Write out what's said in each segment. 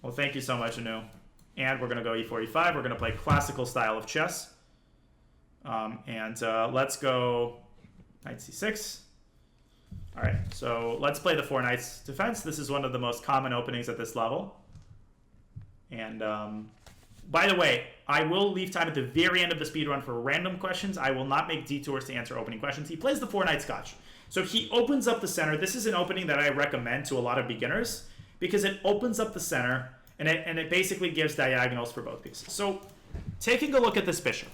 Well, thank you so much, Anu. And we're going to go e4, e5. We're going to play classical style of chess. Let's go knight c6. All right, so let's play the 4 knights defense. This is one of the most common openings at this level. And by the way, I will leave time at the very end of the speedrun for random questions. I will not make detours to answer opening questions. He plays the 4 knight scotch. So he opens up the center. This is an opening that I recommend to a lot of beginners because it opens up the center and it basically gives diagonals for both pieces. So taking a look at this bishop,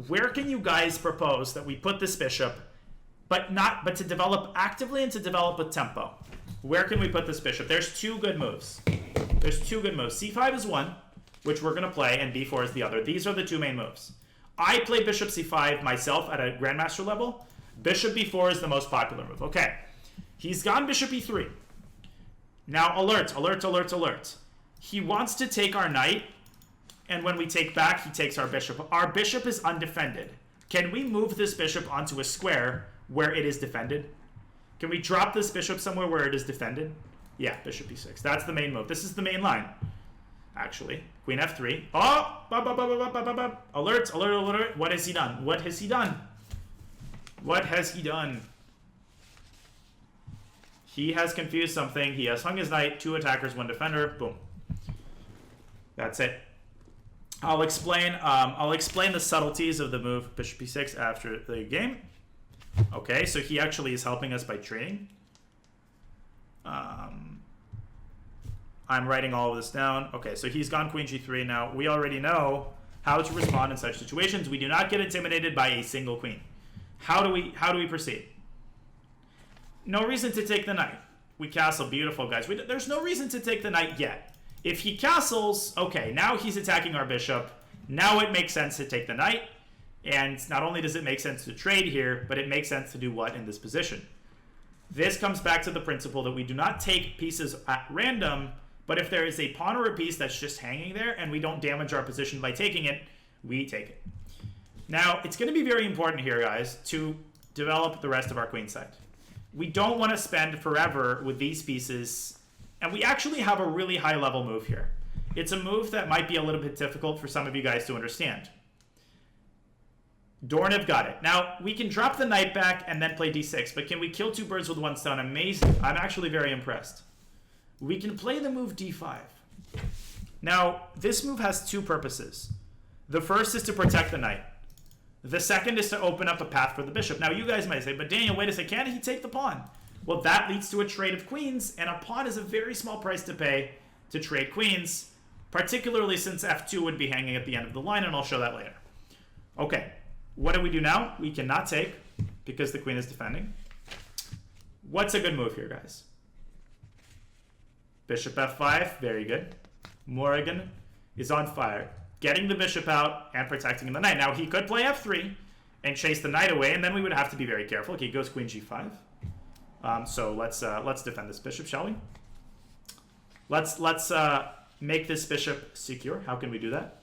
where can you guys propose that we put this bishop, but to develop actively and to develop with tempo? Where can we put this bishop? There's 2 good moves. There's 2 good moves. c5 is one, which we're going to play, and b4 is the other. These are the 2 main moves. I play bishop c5 myself at a grandmaster level. Bishop b4 is the most popular move. Okay, he's gone bishop e3. Now alert, alert, alert, alert. He wants to take our knight, and when we take back, he takes our bishop. Our bishop is undefended. Can we move this bishop onto a square where it is defended? Can we drop this bishop somewhere where it is defended? Yeah, bishop e6. That's the main move. This is the main line, actually. Queen f3. Oh! Alert, alert, alert. What has he done? What has he done? What has he done? He has confused something. He has hung his knight. 2 attackers, 1 defender. Boom. That's it. I'll explain the subtleties of the move bishop e6 after the game. Okay, so he actually is helping us by trading. I'm writing all of this down. Okay, so he's gone queen g3. Now, we already know how to respond in such situations. We do not get intimidated by a single queen. How do we proceed? No reason to take the knight. We castle. Beautiful, guys. There's no reason to take the knight yet. If he castles, okay, now he's attacking our bishop. Now it makes sense to take the knight. And not only does it make sense to trade here, but it makes sense to do what in this position? This comes back to the principle that we do not take pieces at random, but if there is a pawn or a piece that's just hanging there and we don't damage our position by taking it, we take it. Now, it's going to be very important here, guys, to develop the rest of our queen side. We don't want to spend forever with these pieces, and we actually have a really high-level move here. It's a move that might be a little bit difficult for some of you guys to understand. Dornev got it. Now, we can drop the knight back and then play d6, but can we kill 2 birds with 1 stone? Amazing. I'm actually very impressed. We can play the move d5. Now, this move has 2 purposes. The first is to protect the knight. The second is to open up a path for the bishop. Now, you guys might say, but Daniel, wait a second, can't he take the pawn? Well, that leads to a trade of queens, and a pawn is a very small price to pay to trade queens, particularly since f2 would be hanging at the end of the line, and I'll show that later. Okay. What do we do now? We cannot take because the queen is defending. What's a good move here, guys? Bishop f5, very good. Morrigan is on fire, getting the bishop out and protecting the knight. Now, he could play f3 and chase the knight away, and then we would have to be very careful. Okay, he goes queen g5. So let's defend this bishop, shall we? Let's make this bishop secure. How can we do that?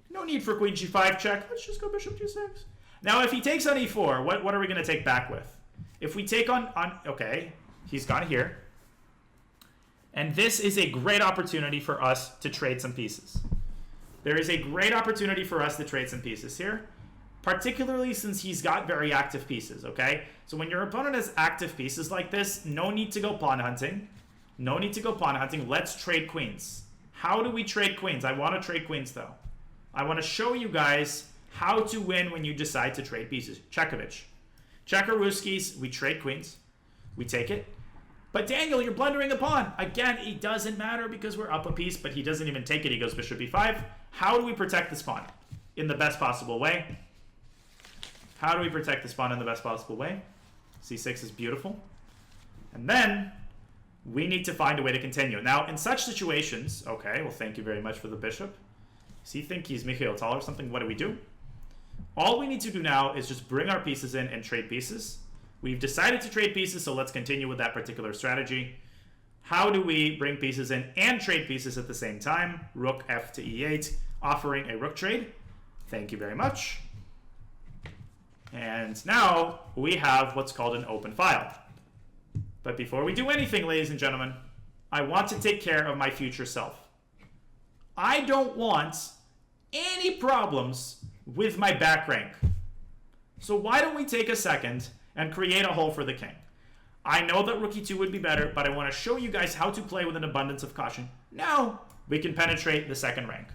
No need for queen g5 check. Let's just go bishop g6. Now, if he takes on e4, what are we going to take back with? If we take on... Okay, he's gone here. And this is a great opportunity for us to trade some pieces. There is a great opportunity for us to trade some pieces here, particularly since he's got very active pieces, okay? So when your opponent has active pieces like this, no need to go pawn hunting. No need to go pawn hunting. Let's trade queens. How do we trade queens? I want to trade queens, though. I want to show you guys how to win when you decide to trade pieces. Chekovich. Chekoruskis, we trade queens. We take it. But Daniel, you're blundering the pawn. Again, it doesn't matter because we're up a piece, but he doesn't even take it. He goes bishop b5. How do we protect this pawn in the best possible way? How do we protect this pawn in the best possible way? c6 is beautiful. And then we need to find a way to continue. Now, in such situations, okay, well, thank you very much for the bishop. Does he think he's Mikhail Tal or something? What do we do? All we need to do now is just bring our pieces in and trade pieces. We've decided to trade pieces, so let's continue with that particular strategy. How do we bring pieces in and trade pieces at the same time? Rook f to e8, offering a rook trade. Thank you very much. And now we have what's called an open file. But before we do anything, ladies and gentlemen, I want to take care of my future self. I don't want any problems with my back rank. So why don't we take a second and create a hole for the king? I know that rook e2 would be better, but I want to show you guys how to play with an abundance of caution. Now we can penetrate the second rank.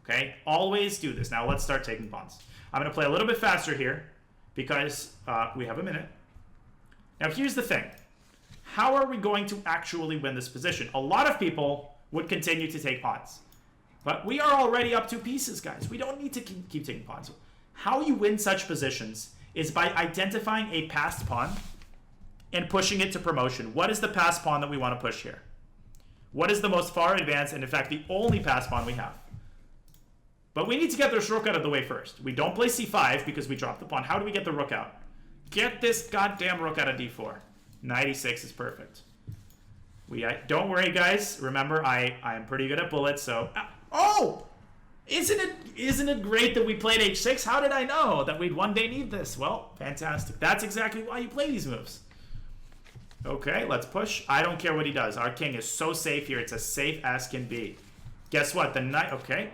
Okay? Always do this. Now let's start taking pawns. I'm going to play a little bit faster here because we have a minute. Now here's the thing. How are we going to actually win this position? A lot of people would continue to take pawns. But we are already up 2 pieces, guys. We don't need to keep taking pawns. How you win such positions is by identifying a passed pawn and pushing it to promotion. What is the passed pawn that we want to push here? What is the most far advanced and, in fact, the only passed pawn we have? But we need to get this rook out of the way first. We don't play c5 because we dropped the pawn. How do we get the rook out? Get this goddamn rook out of d4. Knight e6 is perfect. Don't worry, guys. Remember, I am pretty good at bullets, so... Oh! Isn't it great that we played h6? How did I know that we'd one day need this? Well, fantastic. That's exactly why you play these moves. Okay, let's push. I don't care what he does. Our king is so safe here. It's as safe as can be. Guess what? The knight... Okay.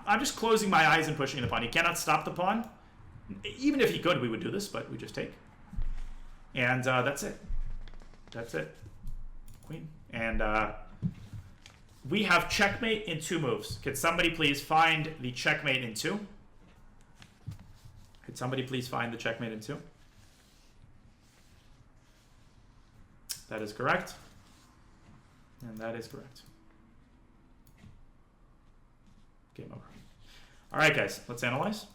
I'm just closing my eyes and pushing the pawn. He cannot stop the pawn. Even if he could, we would do this, but we just take. And that's it. That's it. Queen. And we have checkmate in 2 moves. Could somebody please find the checkmate in 2? Could somebody please find the checkmate in 2? That is correct. And that is correct. Game over. All right, guys, let's analyze.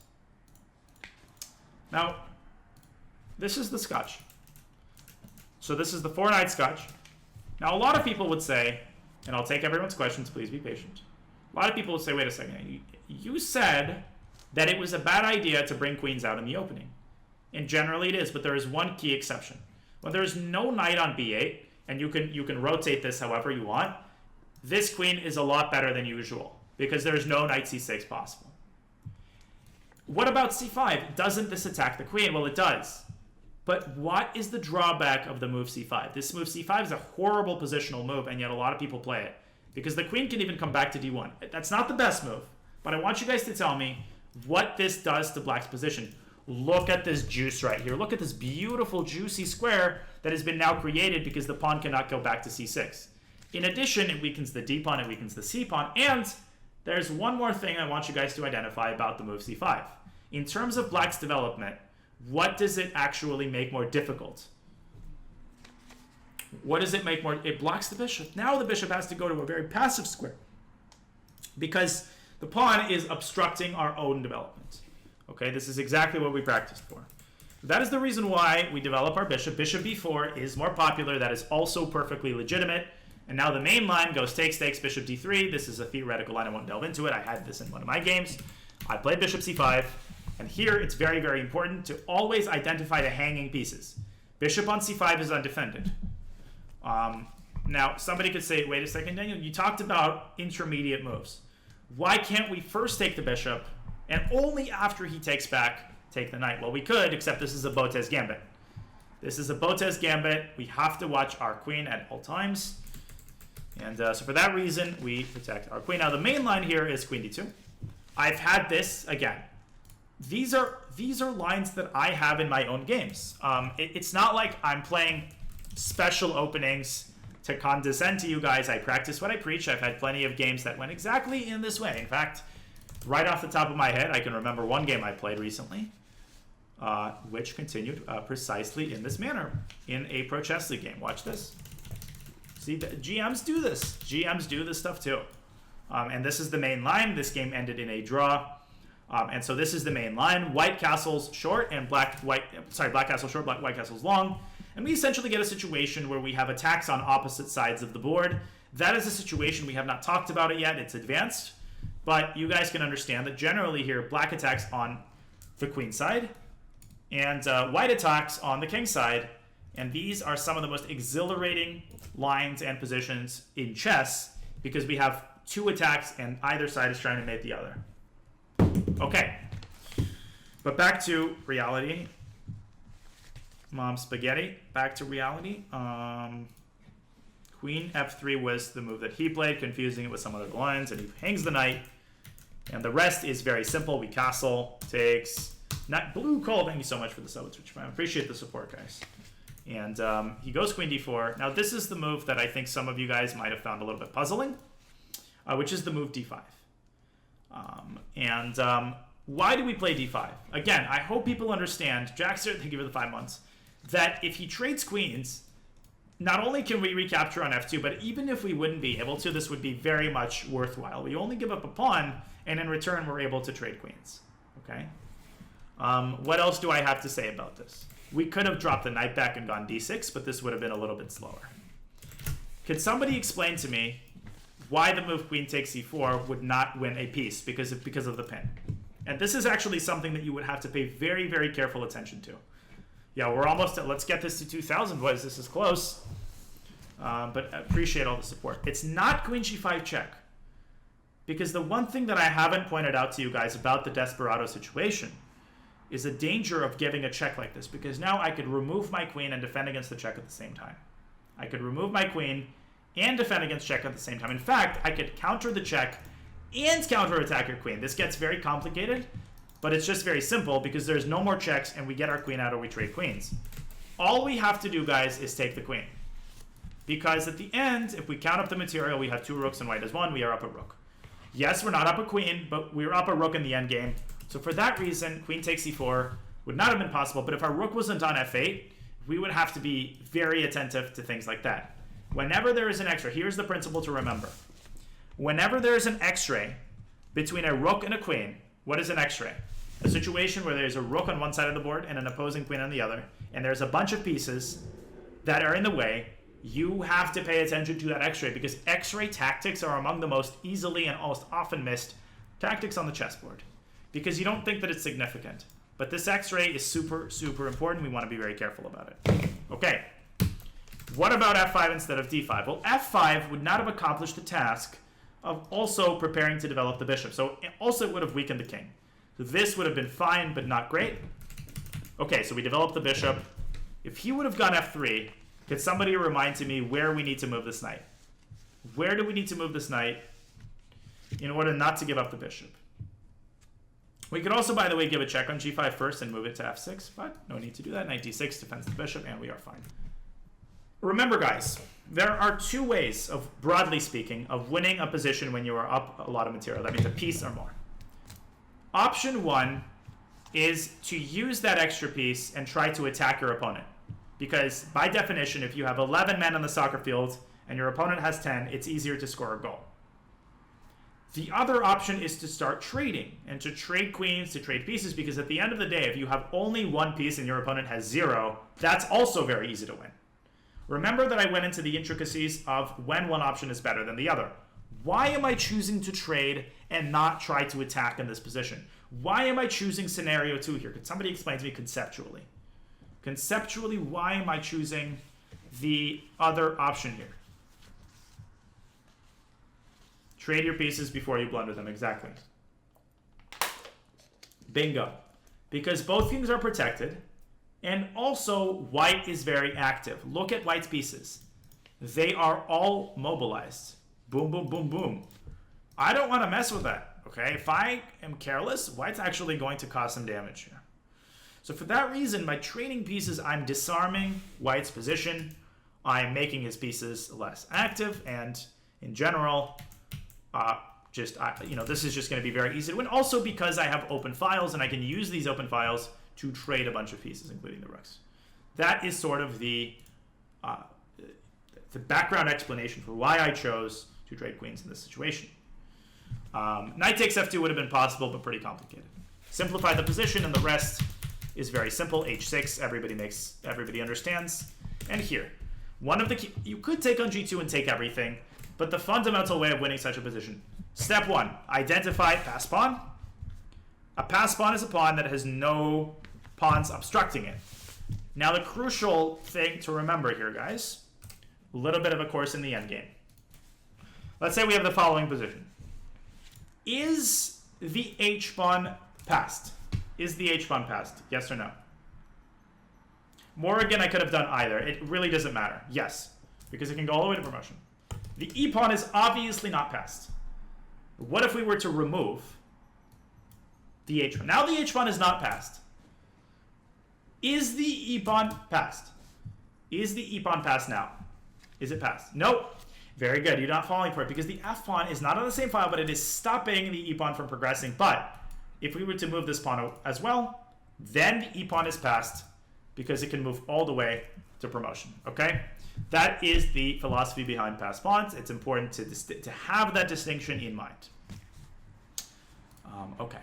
Now, this is the scotch. So this is the 4-knight scotch. Now, a lot of people would say, and I'll take everyone's questions, please be patient. A lot of people would say, wait a second, you said that it was a bad idea to bring queens out in the opening. And generally it is, but there is one key exception. When there is no knight on b8, and you can rotate this however you want, this queen is a lot better than usual, because there's no knight c6 possible. What about c5? Doesn't this attack the queen? Well, it does. But what is the drawback of the move c5? This move c5 is a horrible positional move, and yet a lot of people play it. Because the queen can even come back to d1. That's not the best move. But I want you guys to tell me what this does to black's position. Look at this juice right here. Look at this beautiful, juicy square that has been now created because the pawn cannot go back to c6. In addition, it weakens the d pawn, it weakens the c pawn, and there's one more thing I want you guys to identify about the move c5. In terms of black's development, what does it actually make more difficult? What does it make more? It blocks the bishop. Now the bishop has to go to a very passive square because the pawn is obstructing our own development. Okay, this is exactly what we practiced for. That is the reason why we develop our bishop. Bishop b4 is more popular. That is also perfectly legitimate. And now the main line goes takes, bishop d3. This is a theoretical line. I won't delve into it. I had this in one of my games. I played bishop c5. And here it's very, very important to always identify the hanging pieces. Bishop on c5 is undefended. Now, somebody could say, wait a second, Daniel, you talked about intermediate moves. Why can't we first take the bishop and only after he takes back, take the knight? Well, we could, except this is a Botez gambit. This is a Botez gambit. We have to watch our queen at all times. And so for that reason, we protect our queen. Now, the main line here is queen d2. I've had this, again, these are lines that I have in my own games. It's not like I'm playing special openings to condescend to you guys. I practice what I preach. I've had plenty of games that went exactly in this way. In fact, right off the top of my head, I can remember one game I played recently, which continued precisely in this manner in a Pro Chess League game. Watch this. See, the GMs do this. GMs do this stuff too. And this is the main line. This game ended in a draw. And so this is the main line. White castle's short and black castle short, white castle's long. And we essentially get a situation where we have attacks on opposite sides of the board. That is a situation we have not talked about it yet. It's advanced. But you guys can understand that generally here, black attacks on the queen side and white attacks on the king side. And these are some of the most exhilarating lines and positions in chess because we have 2 attacks and either side is trying to mate the other. Okay, but back to reality. Mom spaghetti. Back to reality. Queen f3 was the move that he played, confusing it with some other lines, and he hangs the knight. And the rest is very simple. We castle, takes, not blue call. Thank you so much for the sub, Twitch Prime. Appreciate the support, guys. And he goes queen d4. Now this is the move that I think some of you guys might have found a little bit puzzling, which is the move d5. Why do we play d5? Again, I hope people understand, Jackster, thank you for the 5 months, that if he trades queens, not only can we recapture on f2, but even if we wouldn't be able to, this would be very much worthwhile. We only give up a pawn, and in return, we're able to trade queens. Okay? What else do I have to say about this? We could have dropped the knight back and gone d6, but this would have been a little bit slower. Could somebody explain to me why the move queen takes e4 would not win a piece because of the pin? And this is actually something that you would have to pay very, very careful attention to. Yeah, we're almost at, let's get this to 2,000, boys. This is close. But I appreciate all the support. It's not queen g5 check. Because the one thing that I haven't pointed out to you guys about the Desperado situation is the danger of giving a check like this. Because now I could remove my queen and defend against the check at the same time. I could remove my queen and defend against check at the same time. In fact, I could counter the check and counterattack your queen. This gets very complicated, but it's just very simple because there's no more checks and we get our queen out or we trade queens. All we have to do, guys, is take the queen. Because at the end, if we count up the material, we have 2 rooks and white has 1, we are up a rook. Yes, we're not up a queen, but we're up a rook in the endgame. So for that reason, queen takes e4 would not have been possible, but if our rook wasn't on f8, we would have to be very attentive to things like that. Whenever there is an x-ray, here's the principle to remember. Whenever there is an x-ray between a rook and a queen, what is an x-ray? A situation where there's a rook on one side of the board and an opposing queen on the other, and there's a bunch of pieces that are in the way. You have to pay attention to that x-ray because x-ray tactics are among the most easily and almost often missed tactics on the chessboard because you don't think that it's significant. But this x-ray is super, super important. We want to be very careful about it. Okay. What about f5 instead of d5? Well, f5 would not have accomplished the task of also preparing to develop the bishop. So it also would have weakened the king. So this would have been fine, but not great. Okay, so we developed the bishop. If he would have gone f3, could somebody remind to me where we need to move this knight? Where do we need to move this knight in order not to give up the bishop? We could also, by the way, give a check on g5 first and move it to f6, but no need to do that. Knight d6 defends the bishop, and we are fine. Remember, guys, there are 2 ways of, broadly speaking, of winning a position when you are up a lot of material. That means a piece or more. Option 1 is to use that extra piece and try to attack your opponent. Because by definition, if you have 11 men on the soccer field and your opponent has 10, it's easier to score a goal. The other option is to start trading and to trade queens, to trade pieces, because at the end of the day, if you have only 1 piece and your opponent has 0, that's also very easy to win. Remember that I went into the intricacies of when one option is better than the other. Why am I choosing to trade and not try to attack in this position? Why am I choosing scenario 2 here? Could somebody explain to me conceptually? Conceptually, why am I choosing the other option here? Trade your pieces before you blunder them, exactly. Bingo. Because both kings are protected, and also white is very active. Look at white's pieces. They are all mobilized. Boom, boom, boom, boom. I don't want to mess with that, okay? If I am careless, white's actually going to cause some damage here. So for that reason, by trading pieces, I'm disarming white's position. I'm making his pieces less active, and in general, this is just going to be very easy to win. Also because I have open files, and I can use these open files to trade a bunch of pieces, including the rooks. That is sort of the background explanation for why I chose to trade queens in this situation. Knight takes f2 would have been possible, but pretty complicated. Simplify the position, and the rest is very simple. h6, everybody understands. And here, you could take on g2 and take everything, but the fundamental way of winning such a position. Step 1, identify pass pawn. A pass pawn is a pawn that has no pawns obstructing it. Now the crucial thing to remember here, guys, a little bit of a course in the endgame. Let's say we have the following position. Is the h-pawn passed? Is the h-pawn passed? Yes or no? Morrigan, I could have done either. It really doesn't matter. Yes. because it can go all the way to promotion. The e-pawn is obviously not passed. What if we were to remove the h-pawn? Now the h-pawn is not passed. Is the e-pawn passed? Is the e-pawn passed now? Is it passed? Nope. Very good. You're not falling for it because the f-pawn is not on the same file, but it is stopping the e-pawn from progressing. But if we were to move this pawn as well, then the e-pawn is passed because it can move all the way to promotion. Okay? That is the philosophy behind passed pawns. It's important to have that distinction in mind. Okay.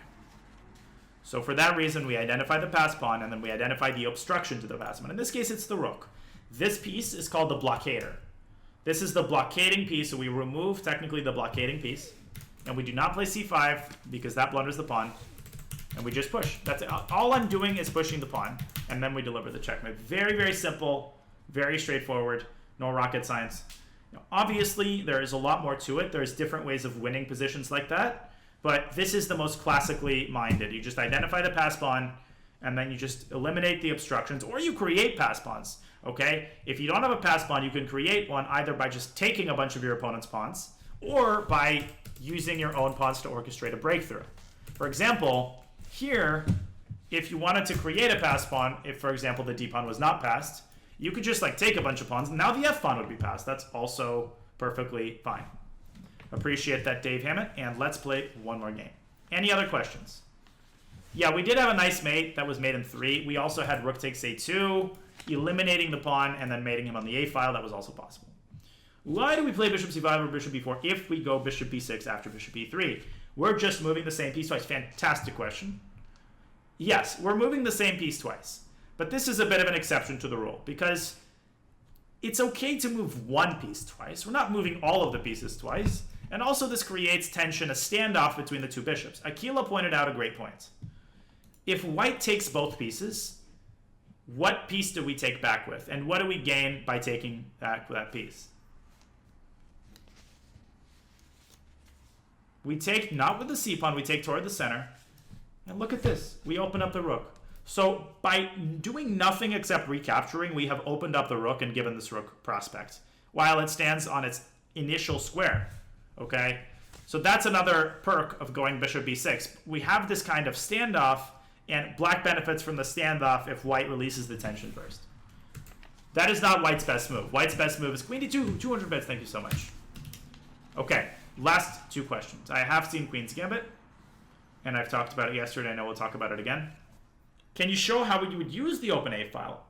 So for that reason, we identify the passed pawn, and then we identify the obstruction to the passed pawn. In this case, it's the rook. This piece is called the blockader. This is the blockading piece, so we remove technically the blockading piece, and we do not play c5 because that blunders the pawn, and we just push. That's it. All I'm doing is pushing the pawn, and then we deliver the checkmate. Very, very simple, very straightforward, no rocket science. Now, obviously, there is a lot more to it. There's different ways of winning positions like that, but this is the most classically minded. You just identify the passed pawn, and then you just eliminate the obstructions, or you create passed pawns. Okay, if you don't have a passed pawn, you can create one either by just taking a bunch of your opponent's pawns or by using your own pawns to orchestrate a breakthrough. For example, here, if you wanted to create a passed pawn, if, for example, the d pawn was not passed, you could just like take a bunch of pawns, and now the f pawn would be passed. That's also perfectly fine. Appreciate that, Dave Hammett, and let's play one more game. Any other questions? Yeah, we did have a nice mate that was made in 3. We also had rook takes a2, eliminating the pawn and then mating him on the a file. That was also possible. Why do we play bishop c5 or bishop b4 if we go bishop b6 after bishop b3? We're just moving the same piece twice. Fantastic question. Yes, we're moving the same piece twice. But this is a bit of an exception to the rule because it's okay to move one piece twice. We're not moving all of the pieces twice. And also this creates tension, a standoff between the two bishops. Aquila pointed out a great point. If white takes both pieces, what piece do we take back with? And what do we gain by taking back that piece? We take, not with the c-pawn, we take toward the center. And look at this. We open up the rook. So by doing nothing except recapturing, we have opened up the rook and given this rook prospect, while it stands on its initial square. Okay? So that's another perk of going bishop b6. We have this kind of standoff, and black benefits from the standoff if white releases the tension first. That is not white's best move. White's best move is queen d2, 200 bits. Thank you so much. Okay, last 2 questions. I have seen Queen's Gambit, and I've talked about it yesterday. I know we'll talk about it again. Can you show how you would use the open A file?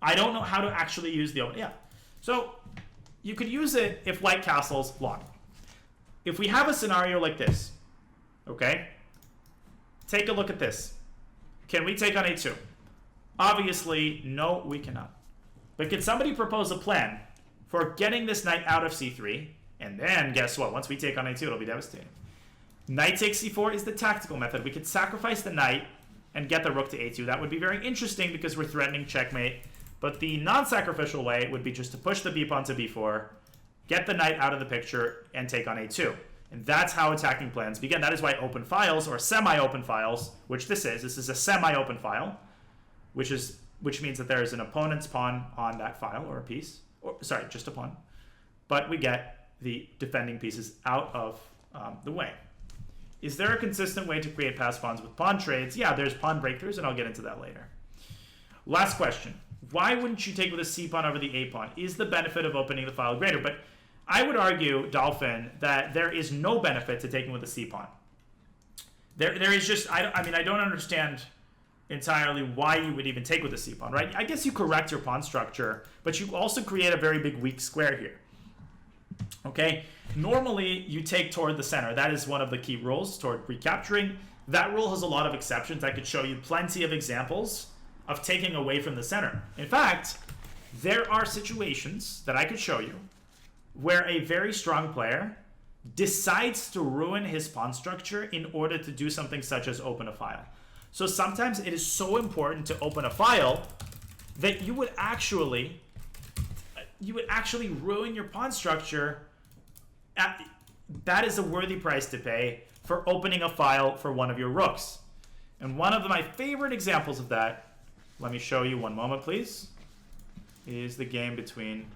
I don't know how to actually use the open. Yeah. So you could use it if white castles long. If we have a scenario like this, okay, take a look at this. Can we take on a2? Obviously, no, we cannot. But can somebody propose a plan for getting this knight out of c3? And then, guess what? Once we take on a2, it'll be devastating. Knight takes c4 is the tactical method. We could sacrifice the knight and get the rook to a2. That would be very interesting because we're threatening checkmate. But the non-sacrificial way would be just to push the b pawn to b4, get the knight out of the picture, and take on a2. And that's how attacking plans begin. That is why open files, or semi-open files, which this is a semi-open file, which means that there is an opponent's pawn on that file, or a piece. Or sorry, just a pawn. But we get the defending pieces out of the way. Is there a consistent way to create passed pawns with pawn trades? Yeah, there's pawn breakthroughs, and I'll get into that later. Last question. Why wouldn't you take with a c pawn over the a pawn? Is the benefit of opening the file greater? But I would argue, Dolphin, that there is no benefit to taking with a c pawn. There is just, I don't understand entirely why you would even take with a c pawn, right? I guess you correct your pawn structure, but you also create a very big weak square here. Okay? Normally, you take toward the center. That is one of the key rules toward recapturing. That rule has a lot of exceptions. I could show you plenty of examples of taking away from the center. In fact, there are situations that I could show you where a very strong player decides to ruin his pawn structure in order to do something such as open a file. So sometimes it is so important to open a file that you would actually ruin your pawn structure. That is a worthy price to pay for opening a file for one of your rooks. And one of my favorite examples of that, let me show you one moment please, is the game between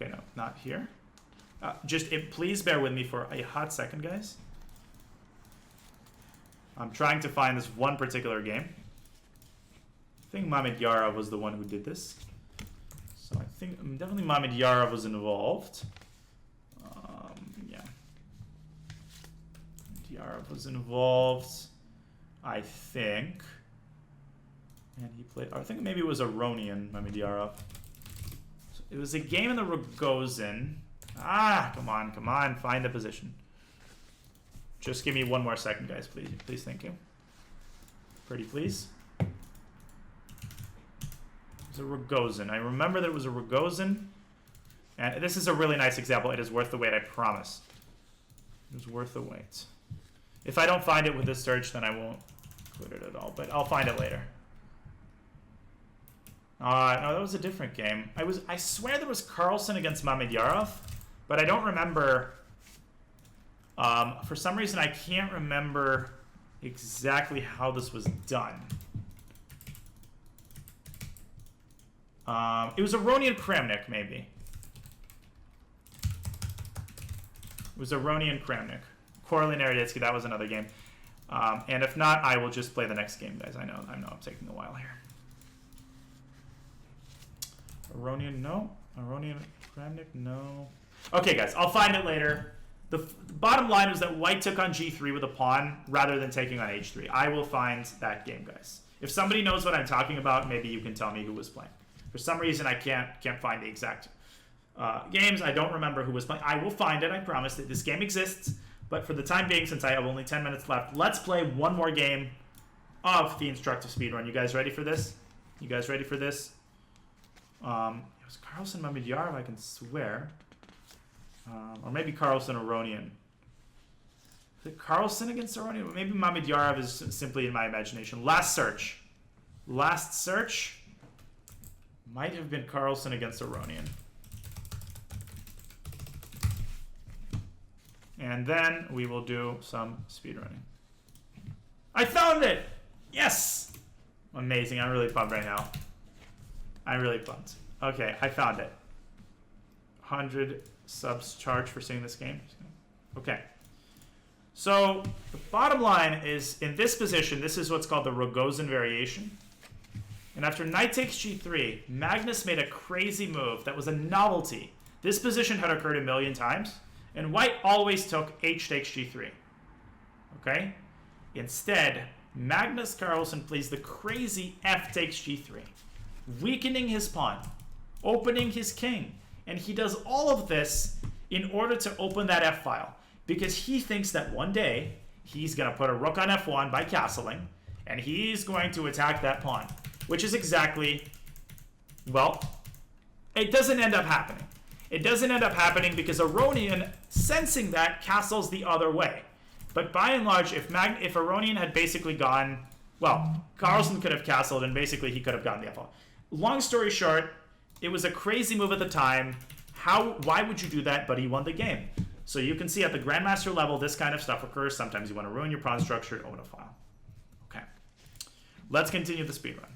Okay, no, not here. Please bear with me for a hot second, guys. I'm trying to find this one particular game. I think Mamedyarov was the one who did this. So I think definitely Mamedyarov was involved. Yeah. Mamedyarov was involved, I think. And he played, I think maybe it was Aronian, Mamedyarov. So it was a game in the Rogozin. Ah, come on, find the position. Just give me one more second, guys, please. Please, thank you. Pretty please. It was a Rogozin. I remember that it was a Rogozin. And this is a really nice example. It is worth the wait, I promise. It is worth the wait. If I don't find it with this search, then I won't include it at all. But I'll find it later. No, that was a different game. I swear there was Carlsen against Mamedyarov, but I don't remember. For some reason, I can't remember exactly how this was done. It was Aronian Kramnik, maybe. It was Aronian Kramnik. Corley Naroditsky, that was another game. And if not, I will just play the next game, guys. I know I'm taking a while here. Aronian, no. Aronian Kramnik, no. Okay, guys, I'll find it later. The bottom line was that white took on g3 with a pawn rather than taking on h3. I will find that game, guys. If somebody knows what I'm talking about, maybe you can tell me who was playing. For some reason, I can't find the exact games. I don't remember who was playing. I will find it, I promise that this game exists. But for the time being, since I have only 10 minutes left, let's play one more game of the instructive speedrun. You guys ready for this? You guys ready for this? It was Carlsen Mamedyarov, I can swear. Or maybe Carlsen Aronian. Is it Carlsen against Aronian? Maybe Mamedyarov is simply in my imagination. Last search. Last search might have been Carlsen against Aronian. And then we will do some speedrunning. I found it! Yes! Amazing. I'm really pumped right now. I'm really pumped. Okay, I found it. 100 subs charged for seeing this game. Okay. So the bottom line is, in this position, this is what's called the Rogozin variation. And after knight takes g3, Magnus made a crazy move that was a novelty. This position had occurred a million times, and white always took h takes g3. Okay? Instead, Magnus Carlsen plays the crazy f takes g3, weakening his pawn, opening his king. And he does all of this in order to open that f file, because he thinks that one day he's going to put a rook on f1 by castling, and he's going to attack that pawn, which is exactly, well, it doesn't end up happening. It doesn't end up happening because Aronian, sensing that, castles the other way. But by and large, if Aronian had basically gone, well, Carlsen could have castled, and basically he could have gotten the f1. Long story short, it was a crazy move at the time. Why would you do that? But he won the game. So you can see at the grandmaster level, this kind of stuff occurs. Sometimes you want to ruin your pawn structure, open a file. Okay. Let's continue the speedrun.